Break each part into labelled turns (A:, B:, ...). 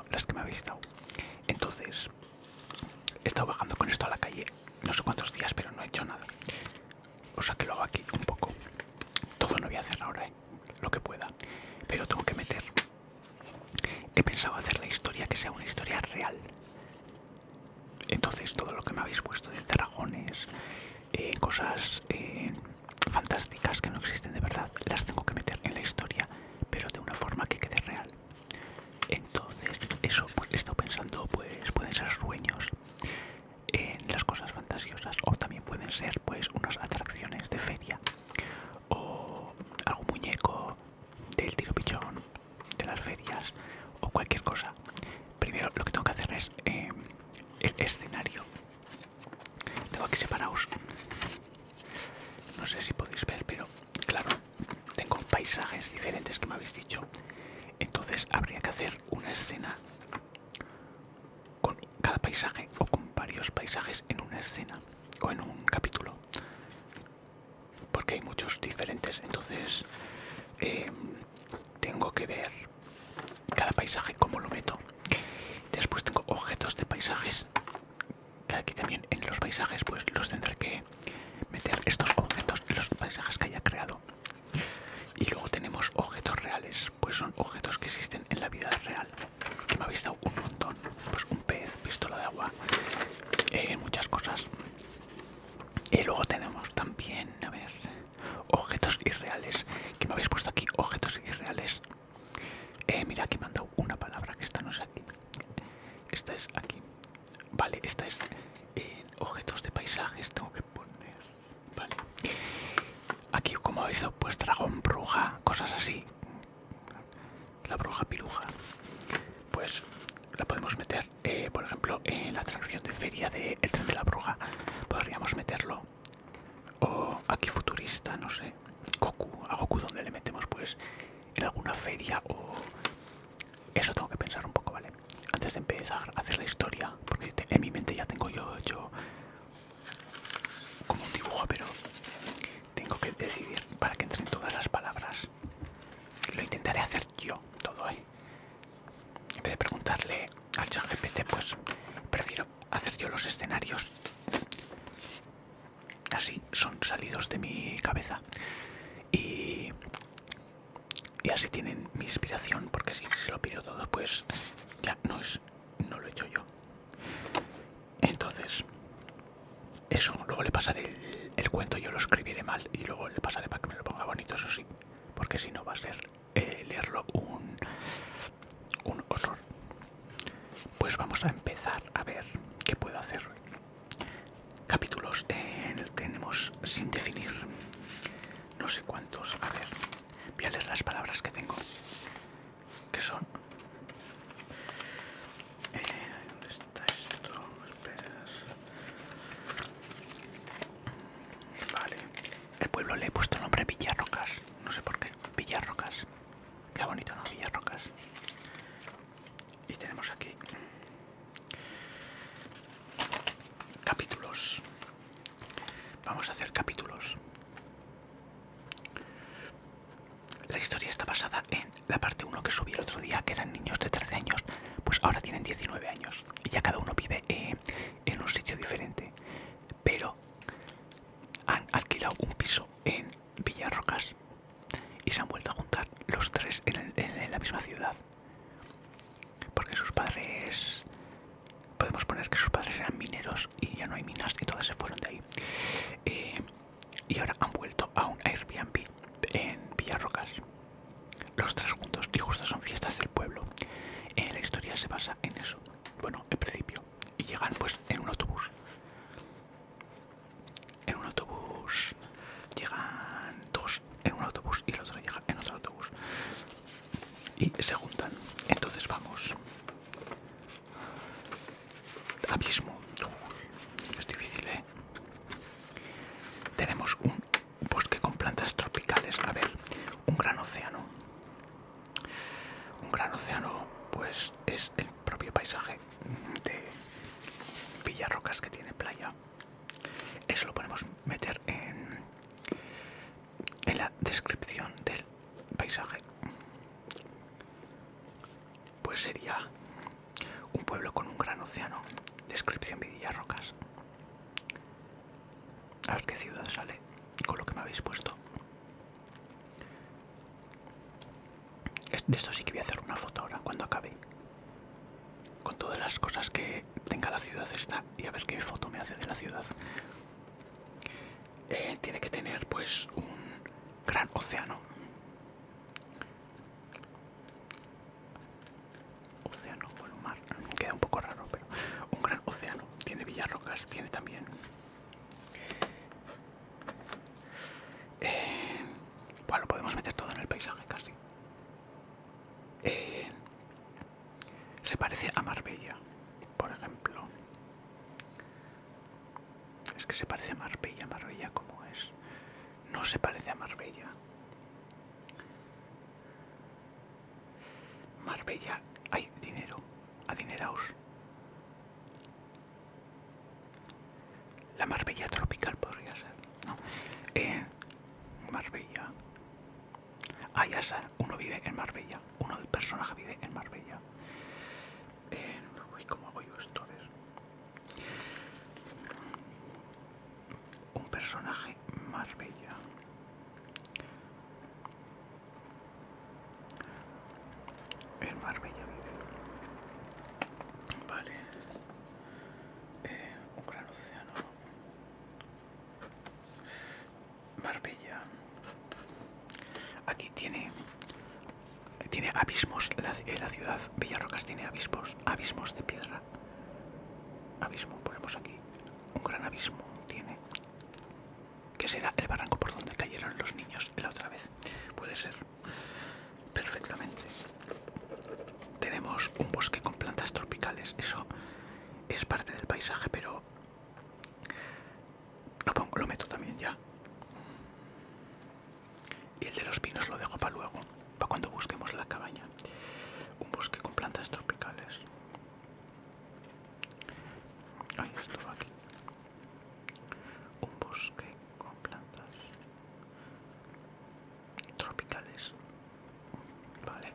A: las que me habéis dado. Entonces, he estado bajando con esto a la calle no sé cuántos días, pero no he hecho nada. O sea que lo hago aquí un poco. Todo no voy a hacer ahora, lo que pueda. Pero tengo que meter. He pensado hacer la historia que sea una historia real. Entonces, todo lo que me habéis puesto de dragones, cosas fantásticas que no existen de verdad, las tengo que meter en la historia, pero de una forma que quede real. Entonces, eso pues, he estado pensando, pues pueden ser sueños en las cosas fantasiosas, o también pueden ser pues unas atracciones de feria, o algún muñeco del tiro pichón de las ferias, o cualquier cosa. Primero lo que tengo que hacer es el escenario. Tengo aquí separados, no sé si podéis ver, pero claro, tengo paisajes diferentes que me habéis dicho. Entonces habría que hacer una escena con cada paisaje o con varios paisajes en una escena o en un capítulo, porque hay muchos diferentes. Entonces tengo que ver cada paisaje cómo lo meto. Después tengo objetos de paisajes, que aquí también en los paisajes pues los tendré que meter estos objetos en los paisajes que haya creado. Y luego tenemos objetos reales, pues son objetos que existen en la vida real, que me habéis dado un montón. Pues un pez, pistola de agua, muchas cosas. Y luego tenemos también, a ver, objetos irreales, que me habéis puesto aquí objetos irreales. Mira, aquí me han dado una palabra, que esta no es aquí. Esta es aquí. Vale, esta es objetos de paisajes, tengo que poner. Vale. Aquí, como habéis dado, pues dragón, bruja, cosas así. La bruja piruja. Pues la podemos meter, por ejemplo, en la atracción de feria de El Tren de la Bruja. Podríamos meterlo. O aquí futurista, no sé. Goku, a Goku donde le metemos, pues en alguna feria o... Eso tengo que pensar un poco, ¿vale? Antes de empezar a hacer la historia, porque en mi mente ya tengo yo hecho como un dibujo, pero tengo que decidir para que entren todas las palabras. Y lo intentaré hacer yo todo, ¿eh? En vez de preguntarle al ChatGPT, pues prefiero hacer yo los escenarios. Así son salidos de mi cabeza. Y así tienen mi inspiración, porque si se lo pido todo, pues ya no lo he hecho yo. Entonces, eso, luego le pasaré el cuento, yo lo escribiré mal y luego le pasaré para que me lo ponga bonito, eso sí, porque si no va a ser leerlo un horror. Pues vamos a empezar a ver qué puedo hacer. Capítulos tenemos sin definir, no sé cuántos. A ver, voy a leer las palabras que tengo, que son... ¿dónde está esto? Esperas. Vale. El pueblo le he puesto el nombre Villarrocas, no sé por qué. Villarrocas. Qué bonito, ¿no? Villarrocas. Y tenemos aquí capítulos. Vamos a hacer capítulos. La historia está basada en la parte 1 que subí el otro día, que eran niños de 13 años. Pues ahora tienen 19 años. Y ya cada uno vive en un sitio diferente. Pero han alquilado un piso en Villarrocas y se han vuelto a juntar los tres en la misma ciudad. Porque sus padres... Podemos poner que sus padres eran mineros y ya no hay minas y todos se fueron de ahí. Y ahora han vuelto a un Airbnb en Villarrocas. Los tres juntos, y justo son fiestas del pueblo. La historia se basa en eso. Bueno, en principio. Y llegan pues en un autobús. En un autobús llegan dos en un autobús y el otro llega en otro autobús. Y se juntan. Entonces vamos. Abismo. Es difícil, ¿eh? Tenemos un bosque con plantas tropicales. A ver, un gran océano. Un gran océano, pues es el propio paisaje de Villarrocas, que tiene playa. Eso lo podemos meter en la descripción del paisaje. pues sería un pueblo con un gran océano. Descripción Villarrocas. A ver qué ciudad sale con lo que me habéis puesto. De esto sí que voy a hacer una foto ahora cuando acabe, con todas las cosas que tenga la ciudad esta, y a ver qué foto me hace de la ciudad. Tiene que tener pues un gran océano. Océano, bueno, mar, queda un poco raro, pero un gran océano. Tiene Villarrocas, tiene también bueno, lo podemos meter todo en el paisaje casi. Se parece a Marbella, por ejemplo. Es que se parece a Marbella. Marbella, ¿cómo es? No se parece a Marbella. Marbella, hay dinero. Adineraos. La Marbella tropical podría ser, ¿no? Marbella. Ah, ya sé, uno vive en Marbella. Uno del personaje vive en Marbella. Uy, ¿cómo hago yo esto? A ver. Un personaje Marbella. En Marbella vive. Vale. Un gran océano. Marbella. Aquí tiene abismos. La ciudad Villarrocas tiene abismos de piedra. Abismo, ponemos aquí. Un gran abismo tiene. Que será el barranco por donde cayeron los niños la otra vez. Puede ser. Perfectamente. Tenemos un bosque con plantas tropicales. Eso es parte del paisaje, pero lo meto también ya. Y el de los pinos lo dejo para luego, para cuando busquemos la cabaña. Un bosque con plantas tropicales. Ahí esto va aquí. Un bosque con plantas tropicales. Vale.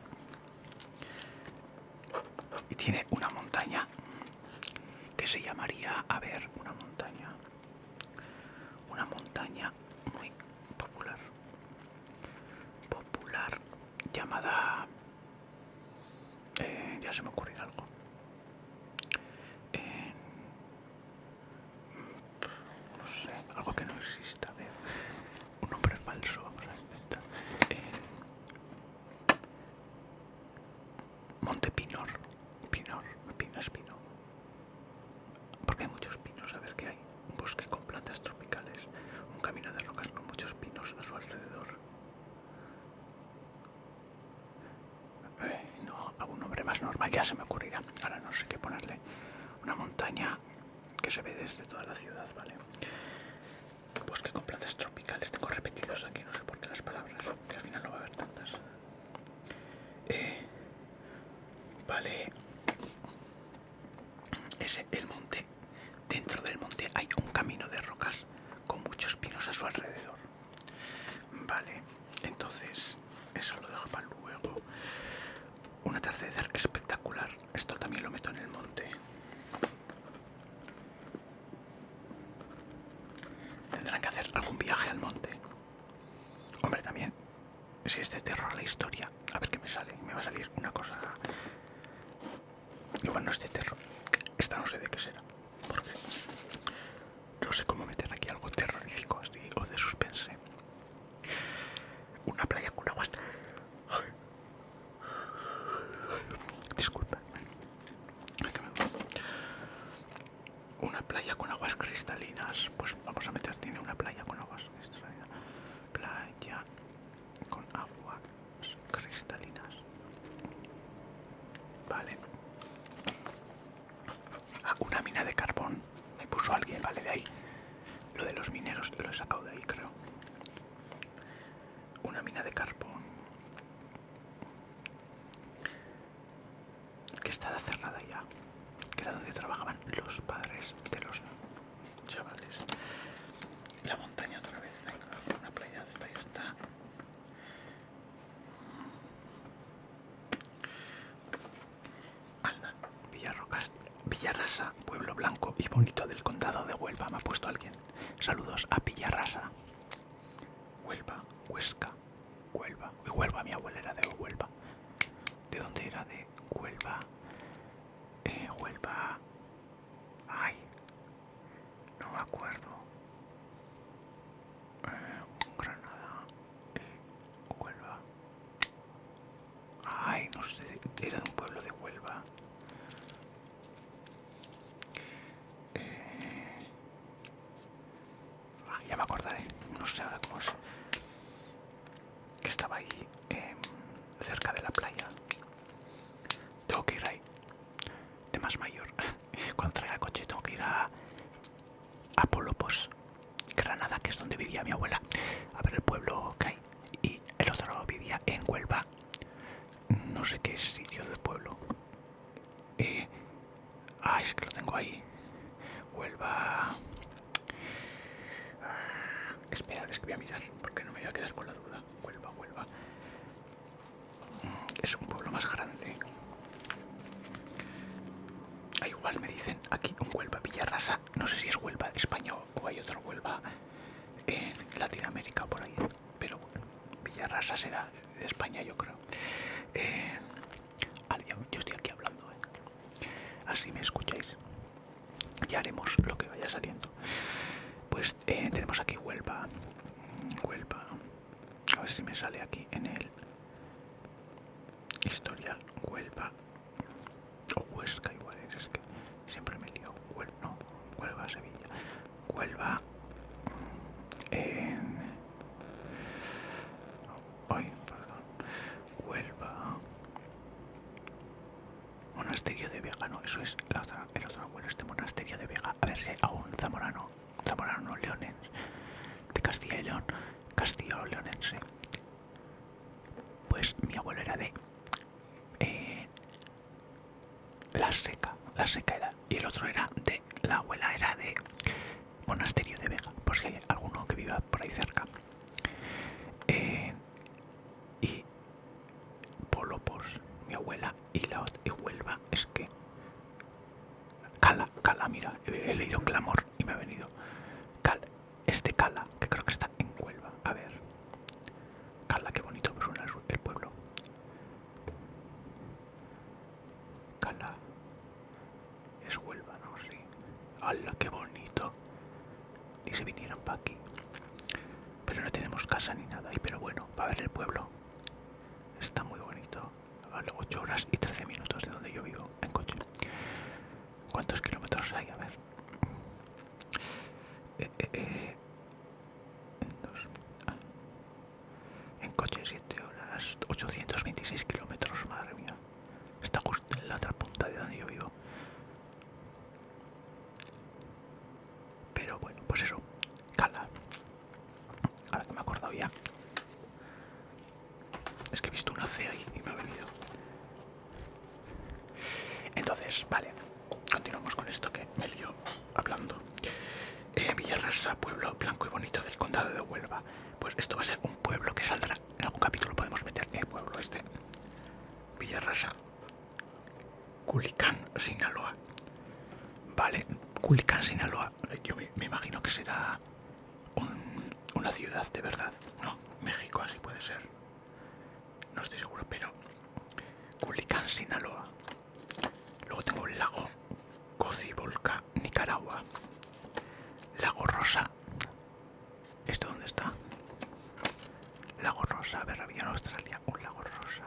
A: Y tiene una montaña que se llamaría, a ver, una montaña muy popular llamada, ya se me ocurrirá algo. No sé, algo que no exista. A ver, un nombre falso, vamos a inventar. Monte Pinor. Pino es pino. Porque hay muchos pinos, a ver qué hay. Un bosque con plantas tropicales. Un camino de rocas con muchos pinos a su alrededor. No, algún nombre más normal ya se me ocurrirá. Ahora no sé qué ponerle. Una montaña que se ve desde toda la ciudad, ¿vale? Bosque con plantas tropicales. Tengo repetidos aquí, no sé por qué las palabras, que al final no va a haber tantas. Vale. El monte. Dentro del monte hay un camino de rocas con muchos pinos a su alrededor. Vale, entonces eso lo dejo para luego. Un atardecer espectacular. Esto también lo meto en el monte. Tendrán que hacer algún viaje al monte. Hombre, también, si es de terror la historia, a ver qué me sale. Me va a salir una cosa. Igual no es de terror. Esta no sé de qué será. Porque no sé cómo meter aquí algo terrorífico así, o de suspense. Una playa con aguas. Disculpa. Una playa con aguas cristalinas. Pues vamos a meter, tiene una playa con aguas cristalinas. Playa con aguas cristalinas. Vale. Ah, una mina de carbón. Me puso alguien, vale, de ahí. Lo de los mineros lo he sacado de ahí, creo. Una mina de carbón. Que estará cerrada ya. Que era donde trabajaban los padres de los chavales. La montaña otra vez. Venga, una playa, ahí está. Villarrasa, pueblo blanco y bonito del condado de Huelva, me ha puesto alguien. Saludos a Villarrasa. Huelva, Huesca, Huelva. Y Huelva, mi abuela era de Huelva. ¿De dónde era? De Huelva. Huelva. Ay, no me acuerdo. Granada. Huelva. Ay, no sé. Era de un pueblo de Huelva. Ya me acordaré. No sé ahora cómo es. Que estaba ahí cerca de la playa. Tengo que ir ahí. De más mayor. Cuando traiga coche tengo que ir a Polopos, Granada, que es donde vivía mi abuela. A ver el pueblo que hay. Y el otro vivía en Huelva. No sé qué sitio del pueblo. Es que lo tengo ahí. Huelva. Espera, es que voy a mirar, porque no me voy a quedar con la duda. Huelva, Huelva. Es un pueblo más grande. Igual me dicen aquí un Huelva, Villarrasa. No sé si es Huelva de España o hay otro Huelva en Latinoamérica por ahí. Pero Villarrasa será de España, yo creo. Vale, yo estoy aquí hablando. Así me escucháis. Ya haremos lo que vaya saliendo. Pues tenemos aquí Huelva. Huelva. A ver si me sale aquí en el historial. Huelva. O Huesca igual es que siempre me lío. No, Huelva, Sevilla. Huelva. Ay, perdón. Huelva. Monasterio de Vega, no, eso es el otro abuelo, este monasterio de Vega. A ver si hay aún zamorano leonense, de Castilla y León, Castilla o leonense. Pues mi abuelo era de La Seca era, y el otro era de, la abuela era de Monasterio de Vega, por si hay alguno que viva por ahí cerca. Y Polopos, mi abuela, y Huelva, es que Cala, mira, he leído Clamor y me ha venido Cala, que creo que está en Huelva. A ver, Cala, qué bonito suena el pueblo. Cala, es Huelva, ¿no? Sí. ¡Hala, qué bonito! Y se vinieron para aquí. Pero no tenemos casa ni nada ahí, pero bueno, para ver el pueblo. Está muy bonito. Vale, 8 horas y 13 minutos de donde yo vivo, en coche. ¿Cuántos kilómetros hay? A ver. En coche 7 horas, 826 kilómetros, madre mía. Está justo en la otra punta de donde yo vivo. Pero bueno, pues eso. Cala. Ahora que me he acordado ya. Es que he visto una C ahí y me ha venido. Entonces, vale. Continuamos con esto que me lío hablando. Villarrasa, pueblo blanco y bonito del condado de Huelva. Pues esto va a ser un pueblo que saldrá. En algún capítulo podemos meter el pueblo este. Villarrasa. Culiacán, Sinaloa. Vale, Culiacán, Sinaloa. Yo me imagino que será una ciudad de verdad. No, México así puede ser. No estoy seguro, pero Culiacán, Sinaloa. Luego tengo el lago Cocibolca, Nicaragua. Lago Rosa. ¿Esto dónde está? Lago Rosa. A ver, había en Australia un lago rosa.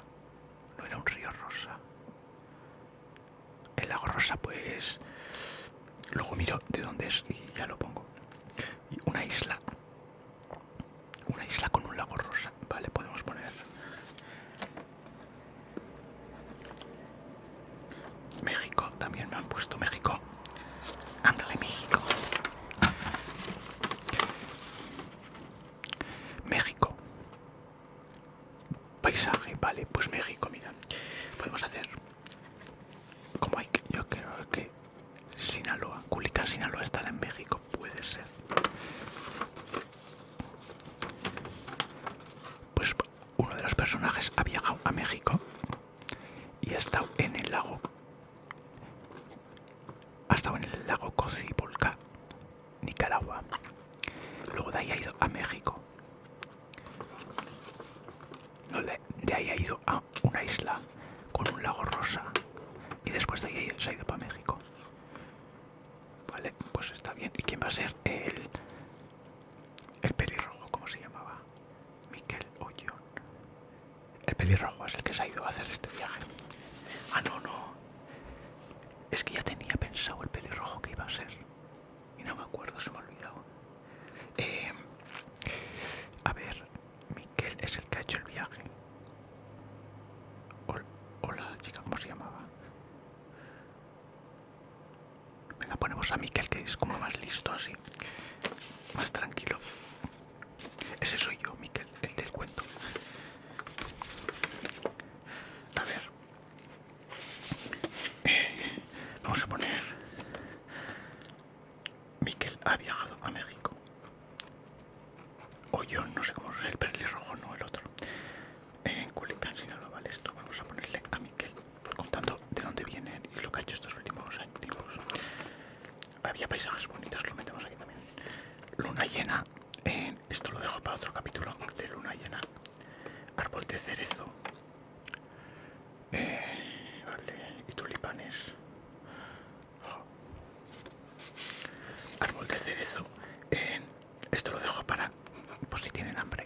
A: No era un río rosa. El lago Rosa, pues... Luego miro de dónde es y ya lo pongo. Y una isla. Una isla con un lago rosa. Vale, podemos poner... México, también me han puesto México. Ándale, México. México. Paisaje, vale, pues México, mira. Podemos hacer... Como hay que... Yo creo que... Sinaloa, Culiacán, Sinaloa estará en México, puede ser. Pues uno de los personajes ha viajado a México y ha estado en el lago a ser el pelirrojo, ¿cómo se llamaba? Miquel o John. El pelirrojo es el que se ha ido a hacer este viaje. Ah, no, no. Es que ya tenía pensado el pelirrojo que iba a ser. Y no me acuerdo, se me ha olvidado. A ver, Miquel es el que ha hecho el viaje. O la chica, ¿cómo se llamaba? Venga, ponemos a Miquel, que es como más listo así. Más tranquilo. Ese soy yo, Miquel, el del cuento. A ver. Vamos a poner... Miquel ha viajado a México. O yo, no sé cómo es el pelirrojo, no el otro. En Culiacán, Sinaloa, vale, esto vamos a ponerle a Miquel, contando de dónde viene y lo que ha hecho estos últimos años. Había paisajes bonitos, lo metemos aquí también. Luna llena, esto lo dejo para otro capítulo de luna llena. Árbol de cerezo. Vale, y tulipanes. Oh. Árbol de cerezo. Esto lo dejo para, pues si tienen hambre,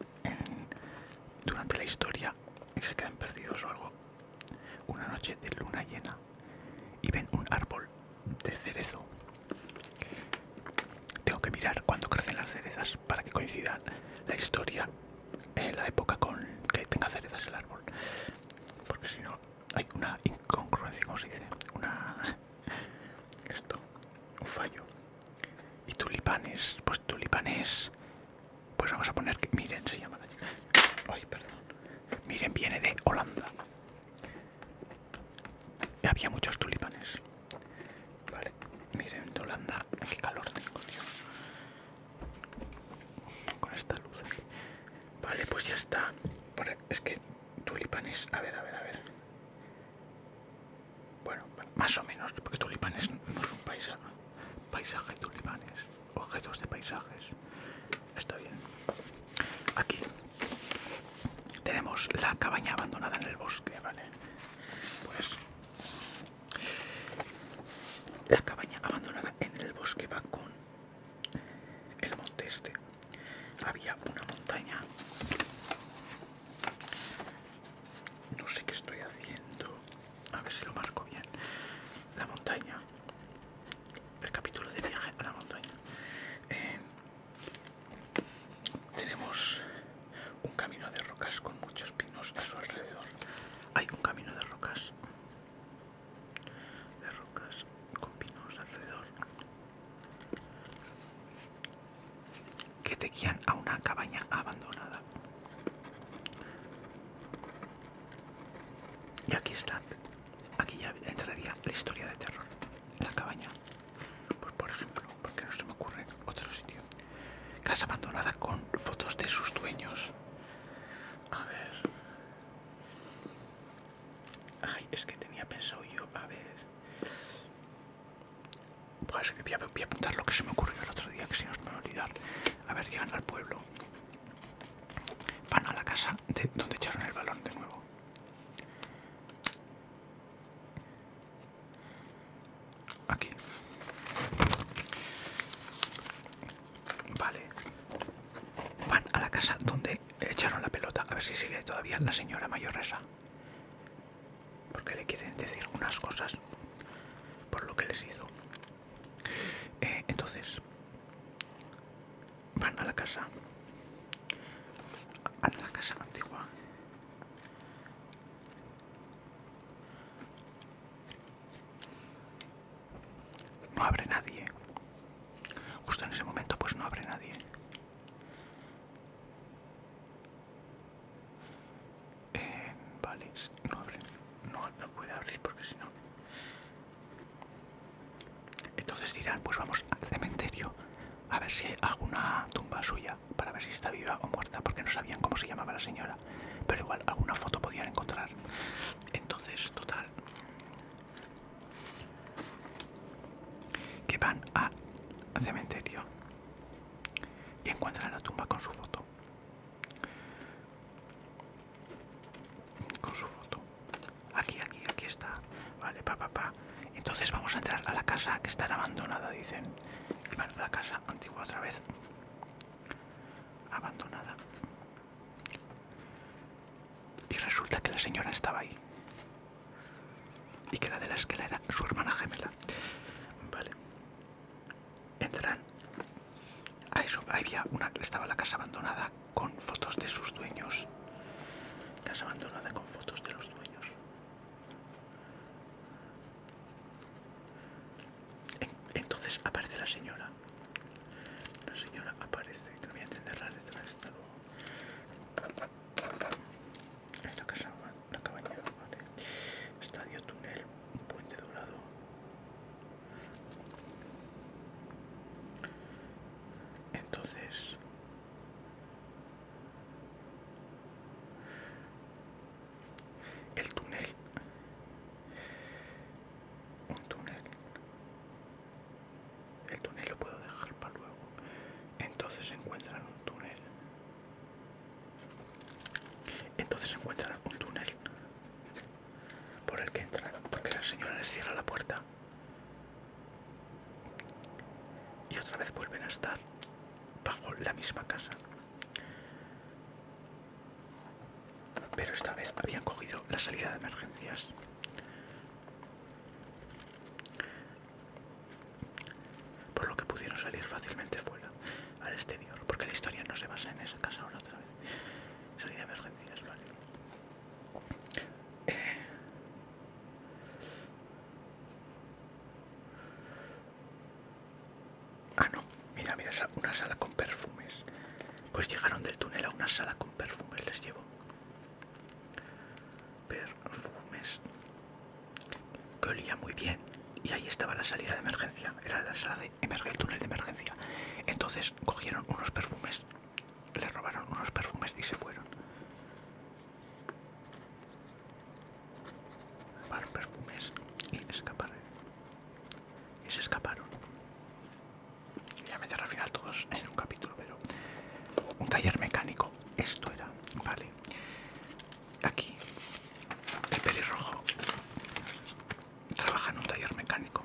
A: durante la historia y se quedan perdidos o algo. Una noche de luna llena y ven un árbol de cerezo. Tengo que mirar cuándo crecen las cerezas para que coincida la historia en la época con que tenga cerezas el árbol, porque si no hay una incongruencia, ¿cómo se dice? Un fallo. Y tulipanes, pues vamos a poner que Miren se llama la chica. Ay, perdón. Miren viene de Holanda. Había muchos tulipanes. Vale, miren de Holanda. Qué calor tengo, tío. Con esta luz. Vale, pues ya está. Es que tulipanes... A ver. Bueno, más o menos, porque tulipanes no es un paisaje. Paisaje, tulipanes. Objetos de paisajes. Está bien. Aquí tenemos la cabaña abandonada en el bosque, ¿vale? Pues la cabaña abandonada en el bosque va con el monte este. Había una montaña. No sé qué estoy haciendo. A ver si lo marco bien. La montaña. El capítulo de viaje a la montaña. Tenemos un camino de rocas con muchos pinos a su alrededor. Hay un camino de rocas con pinos alrededor que te guían a una cabaña abandonada. Y aquí está. Aquí ya entraría la historia de terror. La cabaña. Pues por ejemplo, porque no se me ocurre otro sitio. Casa abandonada con fotos de sus dueños. A ver. Ay, es que tenía pensado yo. A ver. Pues voy a apuntar lo que se me ocurrió el otro día, que si no se me va a olvidar. A ver, llegan al pueblo. Van a la casa de donde echaron el balón de nuevo. Aquí. Vale. Van a la casa donde echaron la pelota. A ver si sigue todavía la señora mayoresa. Porque le quieren decir unas cosas por lo que les hizo. Entonces, van a la casa. A la casa antigua. No abre nadie. Justo en ese momento pues no abre nadie. Vale, no abre. No puede abrir porque si no... Entonces dirán, pues vamos al cementerio a ver si hay alguna tumba suya, para ver si está viva o muerta, porque no sabían cómo se llamaba la señora. Pero igual alguna foto podían encontrar. Entonces, total, que van al cementerio y encuentran la tumba con su foto. Con su foto. Aquí está. Vale, Entonces vamos a entrar a la casa que estará abandonada, dicen. encima la casa antigua otra vez, abandonada. Y resulta que la señora estaba ahí. Y que la de la esquela era su hermana gemela. Vale. Entran. A eso, estaba la casa abandonada con fotos de sus dueños. Casa abandonada con fotos de los dueños. Entonces aparece la señora. La señora aparece. No voy a entender la letra de esta luego. La casa, la cabaña, vale. Estadio Túnel, un puente dorado. Entonces, el túnel, un túnel, el túnel lo puedo dejar para luego. Entonces encuentran un túnel. Por el que entran, porque la señora les cierra la puerta. Y otra vez vuelven a estar bajo la misma casa. Pero esta vez habían cogido la salida de emergencias. Por lo que pudieron salir fácilmente fuera, al exterior, porque la historia no se basa en esa casa ahora otra vez. Salida de emergencias, vale. No, mira, una sala con perfumes. Pues llegaron del túnel a una sala con perfumes, les llevo. Perfumes. Que olía muy bien. Y ahí estaba la salida de emergencia. Era la sala de el túnel de emergencia. Entonces cogieron unos perfumes, les robaron unos perfumes y se fueron. Robaron perfumes y escaparon. Y se escaparon. Ya meter al final todos en un capítulo, pero un taller mecánico. Esto era, vale. Aquí el pelirrojo trabaja en un taller mecánico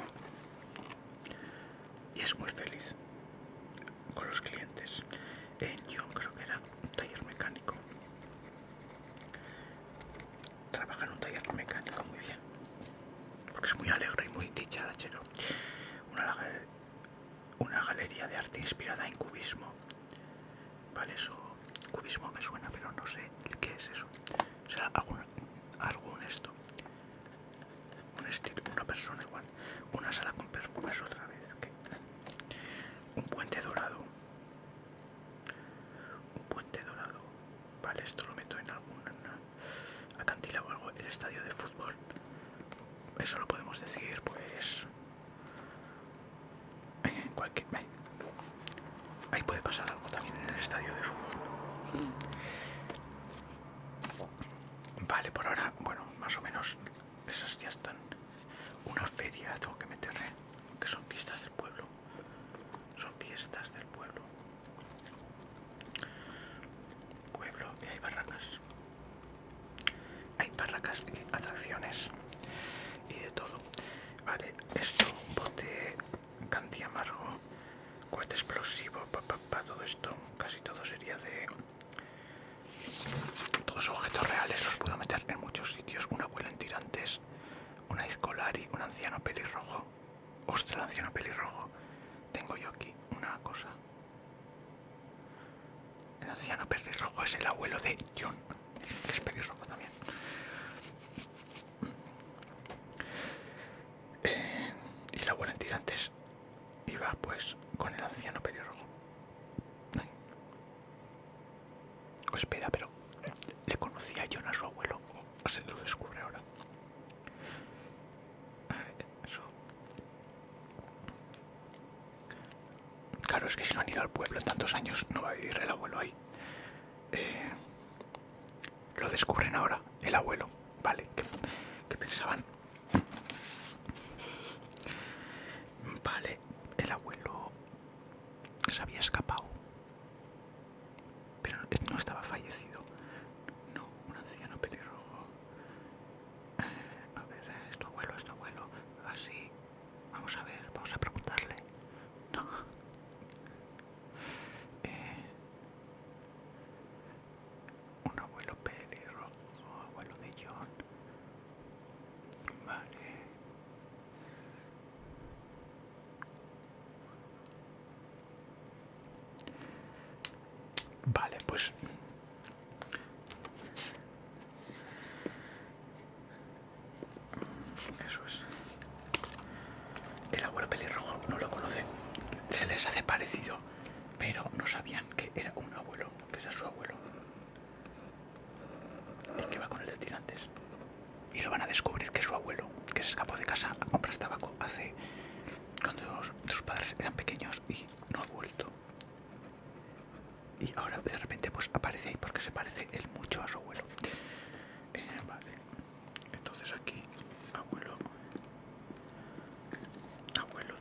A: y es muy feliz con los clientes. Yo creo que era un taller mecánico. Trabaja en un taller mecánico muy bien, porque es muy alegre y muy dicharachero. Una galería de arte inspirada en cubismo. Vale, eso, cubismo me suena, pero no sé qué es eso. Será algún esto. Un estilo, una persona igual. Una sala con perfumes otra vez. ¿Qué? Un puente dorado. Un puente dorado. Vale, esto lo meto en algún acantilado o algo. El estadio de fútbol. Eso lo podemos decir, pues... cualquier... Ahí puede pasar algo también en el estadio de fútbol. Vale, por ahora, bueno, más o menos esas ya están. Una feria tengo que meterle, que son fiestas del pueblo. Son fiestas del pueblo. Pueblo y hay barracas. Hay barracas y atracciones y de todo. Vale, esto, un bote canti amargo, cohete explosivo, todo esto, casi todo sería de... Todos objetos reales los puedo meter en muchos sitios. Un abuelo en tirantes, una Izcolari, un anciano pelirrojo. Ostras, el anciano pelirrojo. Tengo yo aquí una cosa. El anciano pelirrojo es el abuelo de John, que es pelirrojo también. Y el abuelo en tirantes iba pues con el anciano pelirrojo. O espera, pero ¿le conocía John a su abuelo? ¿O se lo descubre ahora? Eso. Claro, es que si no han ido al pueblo en tantos años, no va a vivir el abuelo ahí. Lo descubren ahora, el abuelo. Vale, ¿qué pensaban? Vale, el abuelo se había escapado, pero no estaba fallecido. No, un anciano pelirrojo. A ver, es tu abuelo, es tu abuelo. Así, vamos a ver, vamos a preguntarle. No, Eso es. El abuelo pelirrojo no lo conocen. Se les hace parecido, pero no sabían que era un abuelo, que era su abuelo. Y que va con el de tirantes. Y lo van a descubrir que es su abuelo, que se escapó de casa a comprar tabaco hace... cuando sus padres eran pequeños y no ha vuelto. Y ahora de repente pues aparece ahí porque se parece él mucho a su abuelo. Vale. Entonces aquí, abuelo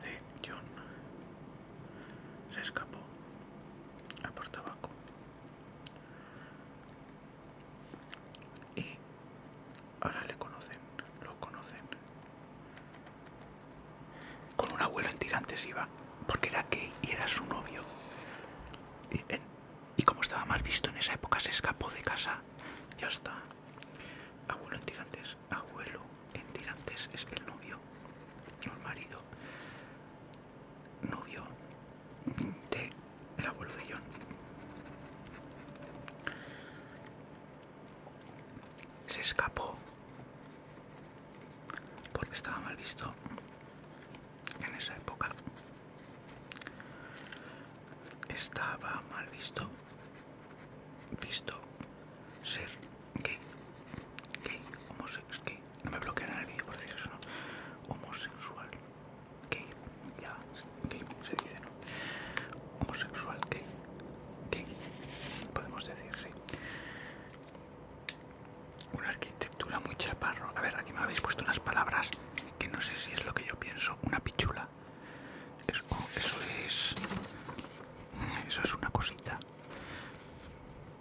A: de John se escapó a por tabaco. Y ahora lo conocen. Con un abuelo en tirantes iba, porque era gay y era su novio. Y como estaba mal visto en esa época, se escapó de casa. Ya está. Abuelo en tirantes. Abuelo en tirantes es el novio, no el marido. Novio de el abuelo de John. Se escapó porque estaba mal visto en esa época. Estaba mal visto ser gay, homosexual, gay. No me bloquean en el vídeo por decir eso, ¿no? Homosexual, gay, ya, gay se dice, ¿no? Homosexual, gay, podemos decir, sí. Una arquitectura muy chaparro. A ver, aquí me habéis puesto unas palabras que no sé si es lo que yo pienso. Una pichula. Eso es una cosita.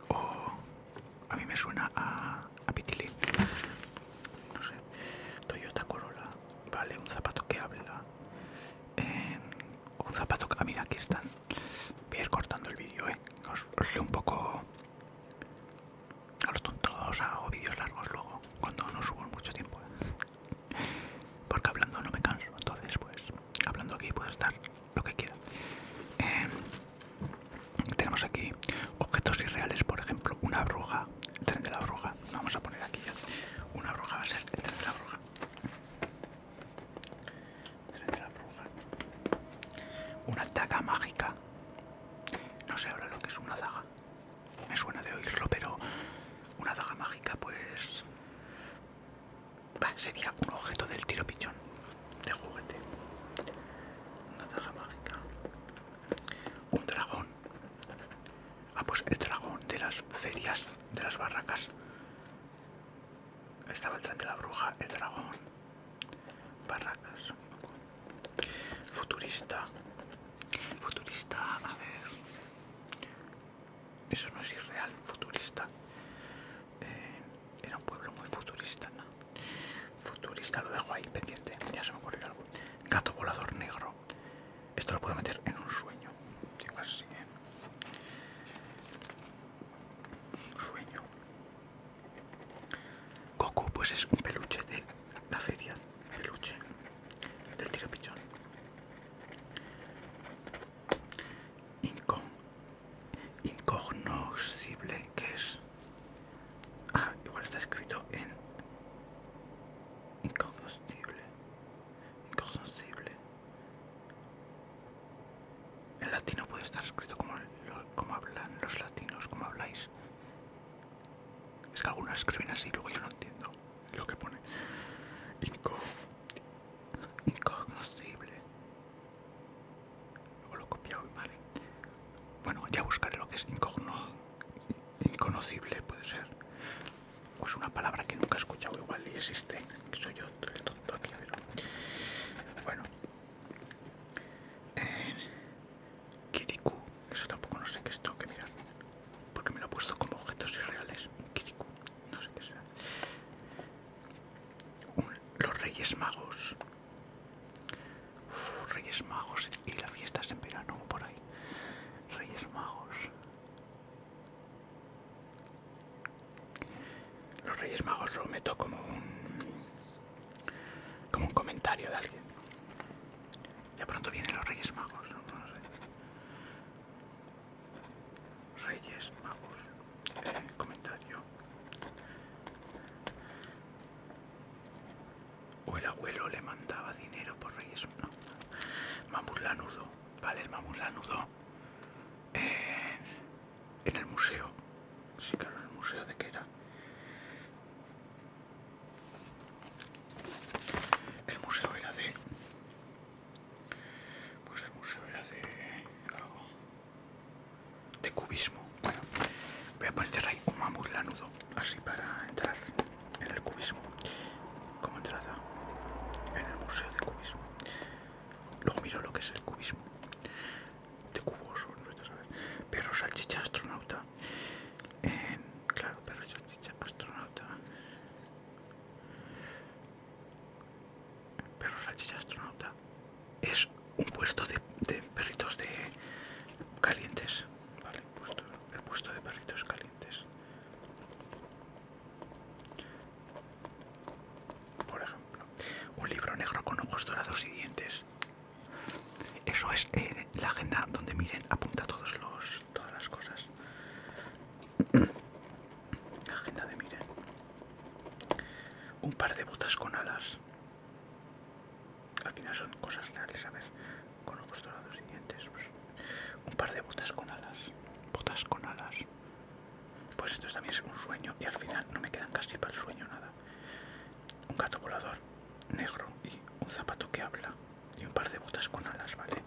A: O a mí me suena a pitilín. No sé. Toyota Corolla. Vale, un zapato que habla. Un zapato que... Ah, mira, aquí están. Voy a ir cortando el vídeo, os leo un poco a los tontos. Os hago vídeos largos luego, cuando no subo en mucho tiempo. Porque hablando no me canso. Entonces, pues, hablando aquí puedo estar lo que quiera. Tenemos aquí objetos irreales, por ejemplo, una bruja, el tren de la bruja. Vamos a poner aquí ya. Una bruja va a ser el tren de la bruja. Tren de la bruja. Una daga mágica. No sé ahora lo que es una daga. Me suena de oírlo, pero una daga mágica, pues... sería un objeto del tiro pichón de juguete. Una daga mágica. Un dragón. Pues el dragón de las ferias, de las barracas. Estaba el tren de la bruja, el dragón. Barracas. Futurista. A ver. Eso no es irreal, futurista. Era un pueblo muy futurista, ¿no? Futurista, lo dejo ahí pendiente, ya se me ocurrió algo. Gato volador negro. Esto lo puedo meter en un sueño. Digo así, Sueño. Goku, pues es un peluche de la feria. Peluche del tiro pichón. Incognoscible, que es... igual está escrito en... Incognoscible. En latino puede estar escrito como hablan los latinos, como habláis. Es que algunos escriben así, luego yo no entiendo lo que pone. Incognoscible. Luego lo he copiado y vale. Bueno, ya buscaré lo que es inconocible, puede ser. Pues una palabra que nunca he escuchado igual y existe. Que soy yo el tonto aquí, pero... Bueno. Kirikou. Eso tampoco no sé qué es, tengo que mirar. Porque me lo he puesto como objetos irreales. Un Kirikou. No sé qué será. Los Reyes Magos. Reyes Magos y las fiestas en verano por ahí. Reyes Magos. Los Reyes Magos lo meto como un comentario de alguien. Ya pronto vienen los Reyes Magos, no sé. Reyes Magos. Comentario. O el abuelo mamut lanudo en el museo. Sí, claro, en el museo de qué era. El museo era de... Pues el museo era de... algo. De cubismo. Bueno, voy a poner ahí un mamut lanudo, así para entrar en el cubismo. Como entrada en el museo de cubismo. Luego miro lo que es el cubismo. De cubos, no sé, ¿sabes? Perro salchicha astronauta. Claro, perro salchicha astronauta. Perro salchicha astronauta. Es un puesto de perritos de calientes. Vale, el puesto de perritos calientes. Por ejemplo, un libro negro con ojos dorados y dientes. Eso es la agenda donde miren, apunta todas las cosas. La agenda de miren. Un par de botas con alas. Al final son cosas reales, ¿sabes? Con ojos dorados y dientes. Pues, un par de botas con alas. Botas con alas. Pues esto también es un sueño y al final no me quedan casi para el sueño nada. Un gato volador negro y un zapato que habla. Y un par de botas con alas, ¿vale?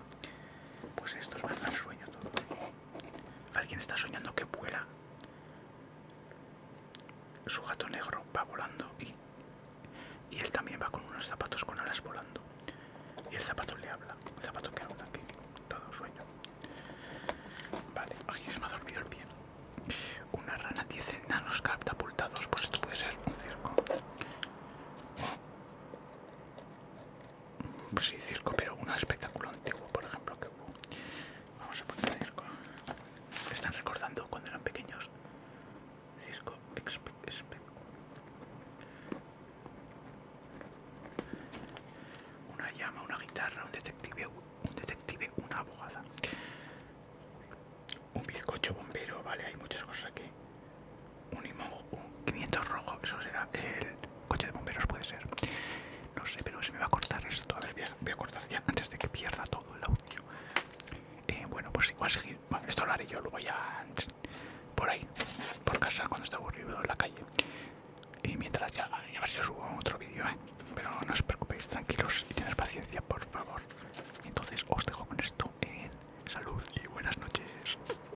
A: Pues estos van al sueño todo. Alguien está soñando que vuela. Su gato negro va volando y él también va con unos zapatos con alas volando. Y el zapato le habla. El zapato que habla aquí. Todo sueño. Vale, ay, se me ha dormido el pie. Una rana 10 enanos catapultados. Pues esto puede ser un circo. Pues sí, circo, pero un espectáculo antiguo, por ejemplo, que hubo. Vamos a poner circo. Están recordando cuando eran pequeños. Circo, una llama, una guitarra, un detective, una abogada. Un bizcocho bombero, vale, hay muchas cosas aquí. Un 500 rojo, eso será el coche de bomberos, puede ser. No sé, pero se me va a cortar esto. A ver, voy a cortar ya antes de que pierda todo el audio. Bueno, pues igual seguir. Bueno, esto lo haré yo luego ya por ahí, por casa, cuando esté aburrido en la calle. Y mientras ya a ver si os subo otro vídeo, pero no os preocupéis, tranquilos y tened paciencia.